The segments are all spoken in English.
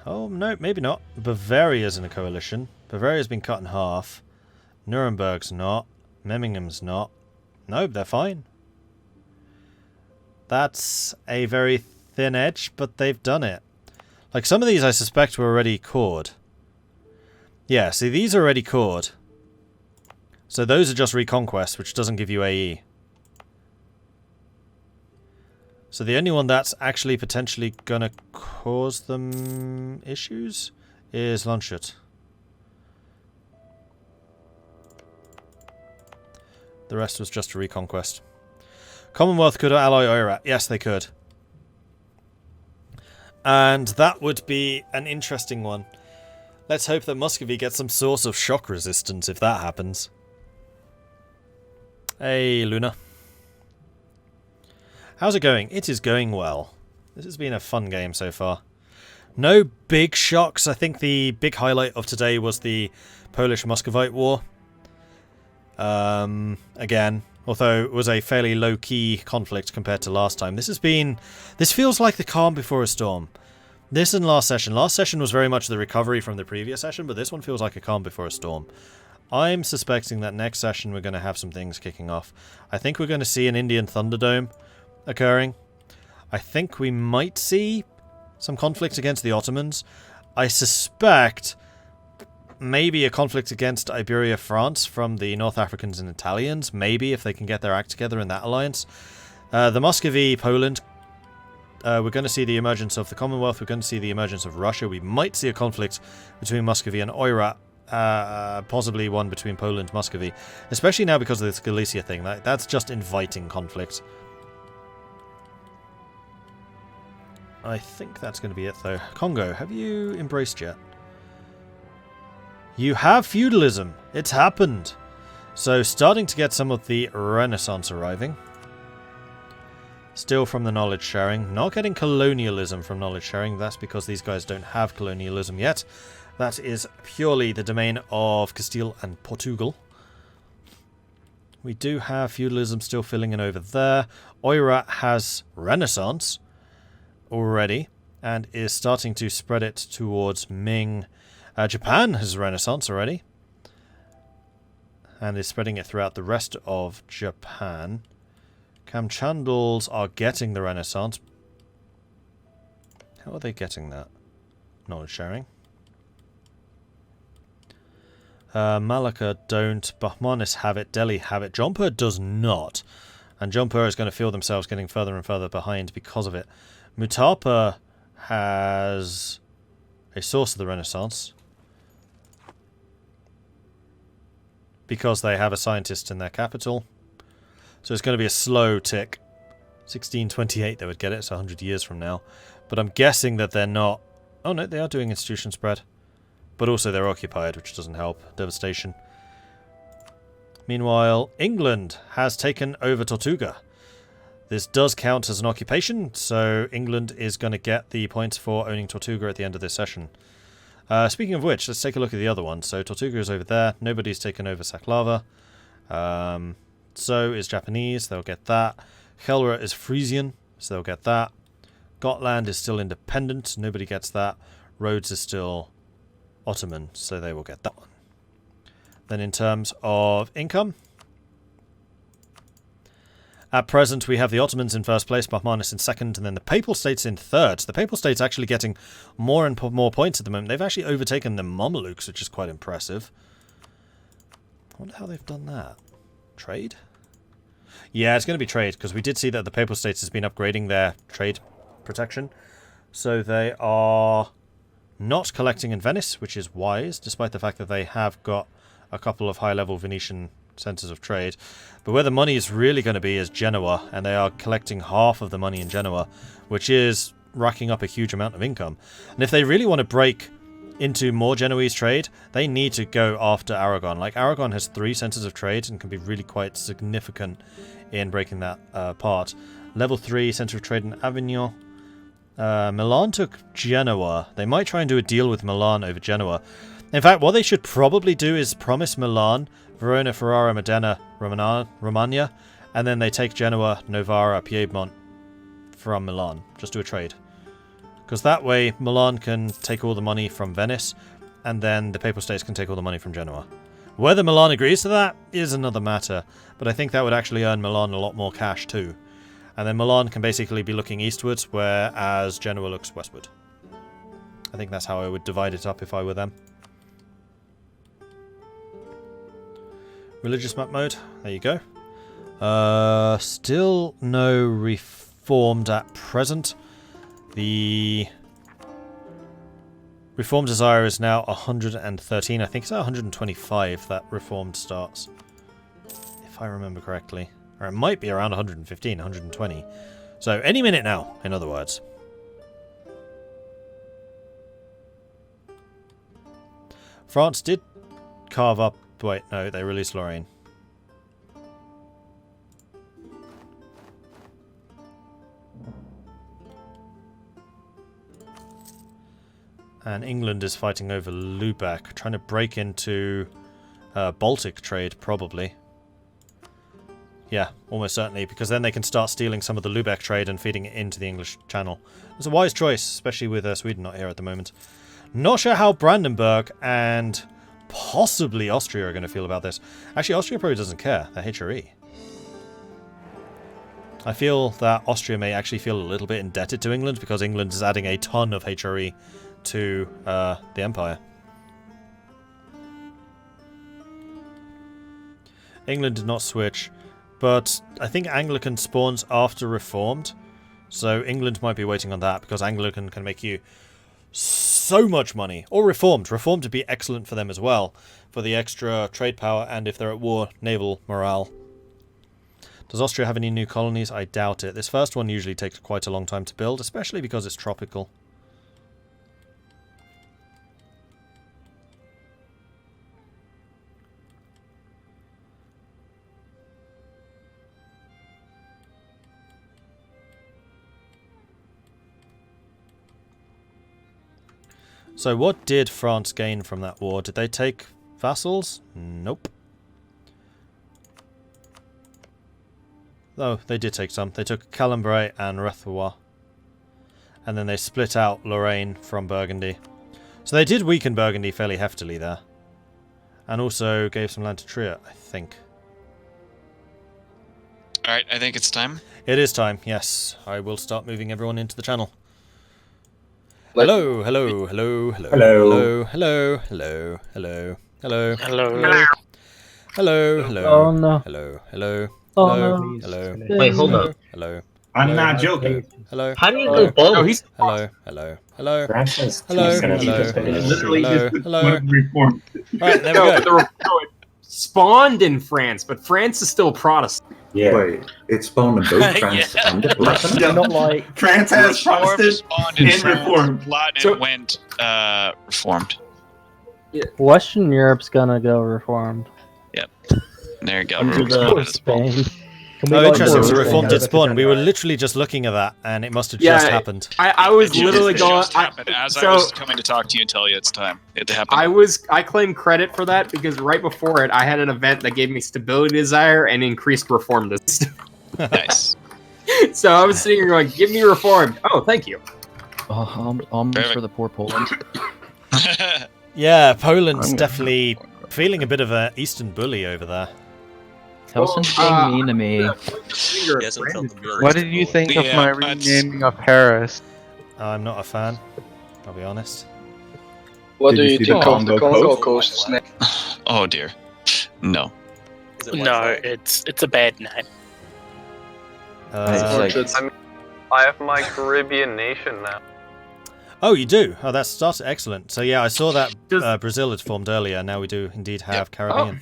Oh, no, maybe not. Bavaria's in a coalition. Bavaria's been cut in half. Nuremberg's not. Memmingem's not. No, they're fine. That's a very thin edge, but they've done it. Like, some of these I suspect were already cored. Yeah, see, these are already cored. So those are just reconquest, which doesn't give you AE. So the only one that's actually potentially gonna cause them issues is Landshut. The rest was just a reconquest. Commonwealth could ally Oirat. Yes, they could. And that would be an interesting one. Let's hope that Muscovy gets some source of shock resistance if that happens. Hey, Luna. How's it going? It is going well. This has been a fun game so far. No big shocks. I think the big highlight of today was the Polish-Muscovite War. Again, although it was a fairly low-key conflict compared to last time. This feels like the calm before a storm. This and last session. Last session was very much the recovery from the previous session, but this one feels like a calm before a storm. I'm suspecting that next session we're going to have some things kicking off. I think we're going to see an Indian Thunderdome occurring. I think we might see some conflict against the Ottomans. I suspect maybe a conflict against Iberia France from the North Africans and Italians. Maybe, if they can get their act together in that alliance. The Muscovy, Poland. We're going to see the emergence of the Commonwealth. We're going to see the emergence of Russia. We might see a conflict between Muscovy and Oirat. Possibly one between Poland and Muscovy. Especially now because of this Galicia thing. That's just inviting conflict. I think that's going to be it, though. Congo, have you embraced yet? You have feudalism. It's happened. So, starting to get some of the Renaissance arriving. Still from the knowledge sharing. Not getting colonialism from knowledge sharing. That's because these guys don't have colonialism yet. That is purely the domain of Castile and Portugal. We do have feudalism still filling in over there. Oirat has Renaissance already and is starting to spread it towards Ming. Japan has Renaissance already and is spreading it throughout the rest of Japan. Kamchandals are getting the Renaissance. How are they getting that? Knowledge sharing. Malacca don't. Bahmanis have it. Delhi have it. Jaunpur does not. And Jaunpur is going to feel themselves getting further and further behind because of it. Mutapa has a source of the Renaissance. Because they have a scientist in their capital. So it's going to be a slow tick. 1628 they would get it, so 100 years from now. But I'm guessing that they're not... Oh no, they are doing institution spread. But also they're occupied, which doesn't help. Devastation. Meanwhile, England has taken over Tortuga. This does count as an occupation, so England is going to get the points for owning Tortuga at the end of this session. Speaking of which, let's take a look at the other one. So Tortuga is over there. Nobody's taken over Saklava. So is Japanese. They'll get that. Helra is Frisian, so they'll get that. Gotland is still independent. Nobody gets that. Rhodes is still Ottoman, so they will get that one. Then in terms of income, at present we have the Ottomans in first place, Bahmanis in second, and then the Papal States in third. So the Papal States actually getting more and more points at the moment. They've actually overtaken the Mamelukes, which is quite impressive. I wonder how they've done that. Trade? Yeah, it's going to be trade, because we did see that the Papal States has been upgrading their trade protection. So they are not collecting in Venice, which is wise, despite the fact that they have got a couple of high-level Venetian centres of trade. But where the money is really going to be is Genoa, and they are collecting half of the money in Genoa, which is racking up a huge amount of income. And if they really want to break into more Genoese trade, they need to go after Aragon. Like, Aragon has 3 centres of trade and can be really quite significant in breaking that apart. Level 3 centre of trade in Avignon. Milan took Genoa. They might try and do a deal with Milan over Genoa. In fact, what they should probably do is promise Milan, Verona, Ferrara, Modena, Romagna, and then they take Genoa, Novara, Piedmont from Milan. Just do a trade. Because that way Milan can take all the money from Venice, and then the Papal States can take all the money from Genoa. Whether Milan agrees to that is another matter, but I think that would actually earn Milan a lot more cash too. And then Milan can basically be looking eastwards, whereas Genoa looks westward. I think that's how I would divide it up if I were them. Religious map mode, there you go. Still no reformed at present. The reformed desire is now 113. I think it's at 125 that reformed starts, if I remember correctly. Or it might be around 115, 120. So any minute now, in other words. France did carve up... Wait, no, they released Lorraine. And England is fighting over Lubeck, trying to break into Baltic trade, probably. Yeah, almost certainly, because then they can start stealing some of the Lubeck trade and feeding it into the English Channel. It's a wise choice, especially with Sweden not here at the moment. Not sure how Brandenburg and possibly Austria are going to feel about this. Actually, Austria probably doesn't care. They're HRE. I feel that Austria may actually feel a little bit indebted to England because England is adding a ton of HRE to the Empire. England did not switch, but I think Anglican spawns after Reformed, so England might be waiting on that because Anglican can make you so much money. Or Reformed. Reformed would be excellent for them as well, for the extra trade power and if they're at war, naval morale. Does Austria have any new colonies? I doubt it. This first one usually takes quite a long time to build, especially because it's tropical. So what did France gain from that war? Did they take vassals? Nope. Oh, they did take some. They took Calabre and Rethua. And then they split out Lorraine from Burgundy. So they did weaken Burgundy fairly heftily there. And also gave some land to Trier, I think. Alright, I think it's time. It is time, yes. I will start moving everyone into the channel. Hello, hello, hello, hello, hello, hello, hello, hello, hello, hello, hello, hello, Oh no. hello, hello, Oh hello, no. hello, Wait, hold up. hello, I'm not joking. hello, How do you go both? Oh, he's hello, hello, hello, Francis, hello, hello, Literally hello, just hello. reformed. Alright, there we go. it spawned in France, but France is still Protestant. Yeah. Wait, it's spawned in both France and Latin? Yeah. not like France has Reformed Protestant spawned in and France. reformed. Latin So- went reformed. Western Europe's gonna go reformed. There you go. Under the- Or Spain. Oh, interesting. So Reform Reformed did spawn. We were literally just looking at that, and it must have just happened. I was It literally just going. happened as I so was coming to talk to you and tell you it's time. It happened. I claim credit for that because right before it, I had an event that gave me stability desire and increased reformed. Nice. So I was sitting here going, "Give me reformed." Oh, thank you. Almost Perfect. for the poor Poland. Yeah, Poland's definitely feeling a bit of an Eastern bully over there. Towson's being mean to me. What did you think of Yeah, my that's- renaming of Paris? I'm not a fan, I'll be honest. What do Did you you see think the of the Congo Congo Coast? Coast? Oh dear. No. No, it's a bad name. I have my Caribbean nation now. Oh, you do? Oh, that's excellent. So yeah, I saw that Brazil had formed earlier. Now we do indeed have Caribbean.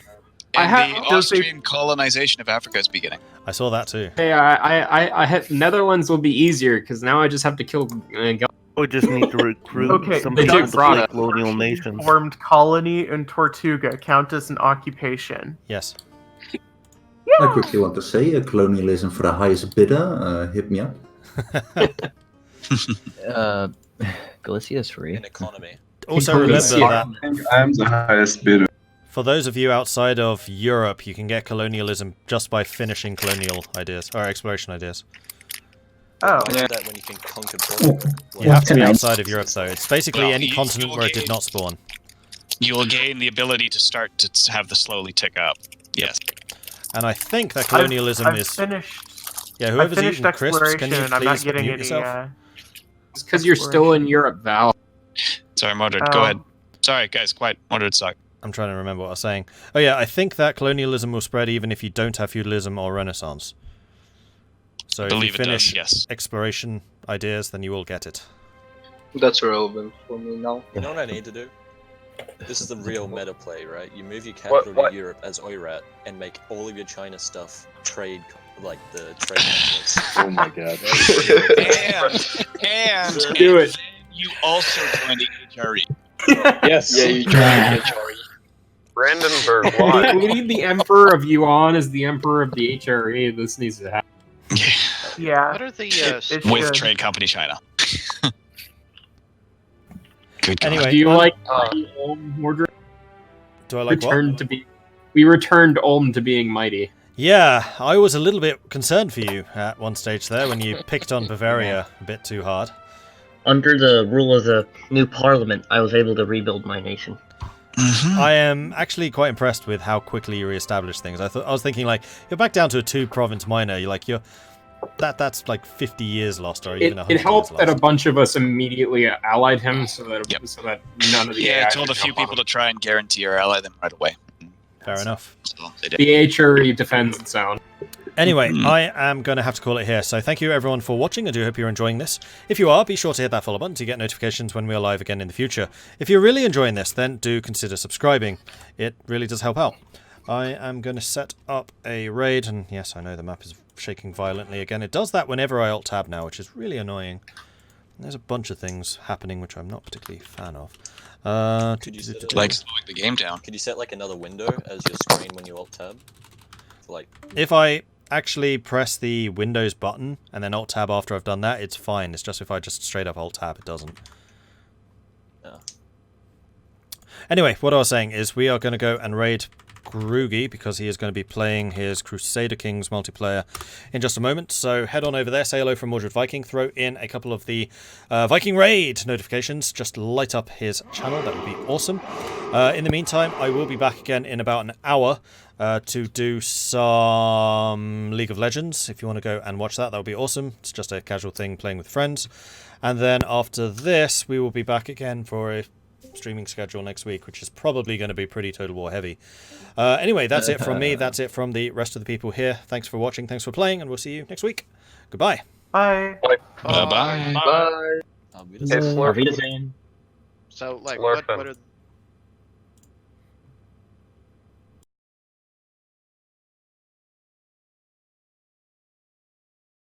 I And have- the Austrian colonization of Africa is beginning. I saw that too. Hey, I had Netherlands will be easier because now I just have to kill. We just need to recruit Okay, some they people took to Prada. play colonial nations. Formed colony in Tortuga count as an occupation. Yes. I quickly want to say, colonialism for the highest bidder, hit me up. Galicia is free. Also remember that I'm the highest bidder. for those of you outside of Europe, you can get colonialism just by finishing colonial ideas or exploration ideas. Oh. Why do that when you can conquer Portugal? You have to be outside of Europe, though. It's basically any continent you where it did gain- not spawn. You will gain the ability to start to have the slowly tick up. Yes. And I think that colonialism I've is... finished. Yeah, I've whoever's finished eating crisps, exploration, can you and I'm not please getting mute any. yourself? It's because you're still in Europe, Val. Sorry, Mordred, go ahead. Sorry, guys, quiet. Mordred, suck. I'm trying to remember what I was saying. Oh yeah, I think that colonialism will spread even if you don't have feudalism or Renaissance. So if you Believe it does, finish yes. exploration ideas, then you will get it. That's relevant for me now. You know what I need to do? This is the real meta play, right? You move your capital to Europe as Oirat and make all of your China stuff trade, like the trade networks. Oh my god. And Do it. you also join the HRE. Yes. Yeah, you join the HRE. Brandenburg, We why? need the Emperor of Yuan as the Emperor of the HRE. This needs to happen. Yeah. What are the It With should. Trade Company China. Good God. Anyway, Do you like Mordred? do I like what? Returned to be. We returned Ulm to being mighty. Yeah, I was a little bit concerned for you at one stage there when you picked on Bavaria a bit too hard. Under the rule of the new parliament, I was able to rebuild my nation. I am actually quite impressed with how quickly you re-established things. I was thinking like you're back down to a 2-province minor. That's like 50 years lost, or even 100 It helped years that a lost. bunch of us immediately allied him, so that none of the Yeah, AI I told a could few jump on people to try and guarantee or ally them right away. Fair enough. So they did. The HRE defends its own. Anyway, I am going to have to call it here. So thank you everyone for watching. I do hope you're enjoying this. If you are, be sure to hit that follow button to get notifications when we are live again in the future. If you're really enjoying this, then do consider subscribing. It really does help out. I am going to set up a raid, and yes, I know the map is shaking violently again. It does that whenever I alt-tab now, which is really annoying. There's a bunch of things happening which I'm not particularly a fan of. Could you set it Like slowing the game down. Could you set like another window as your screen when you alt tab? For, like, If I actually press the Windows button and then alt-tab after I've done that, it's fine. It's just if I just straight up alt-tab, it doesn't. no. Anyway, what I was saying is we are going to go and raid Grugi because he is going to be playing his Crusader Kings multiplayer in just a moment. So head on over there, say hello from Mordred Viking, throw in a couple of the Viking Raid notifications, just light up his channel. That would be awesome. In the meantime, I will be back again in about an hour to do some League of Legends. If you want to go and watch that, that would be awesome. It's just a casual thing playing with friends. And then after this, we will be back again for a streaming schedule next week, which is probably going to be pretty Total War heavy. Anyway, that's it from me. That's it from the rest of the people here. Thanks for watching. Thanks for playing, and we'll see you next week. Goodbye. Bye. Bye-bye. Bye. I'll be Hey, Slurp. So, like, Slurp what are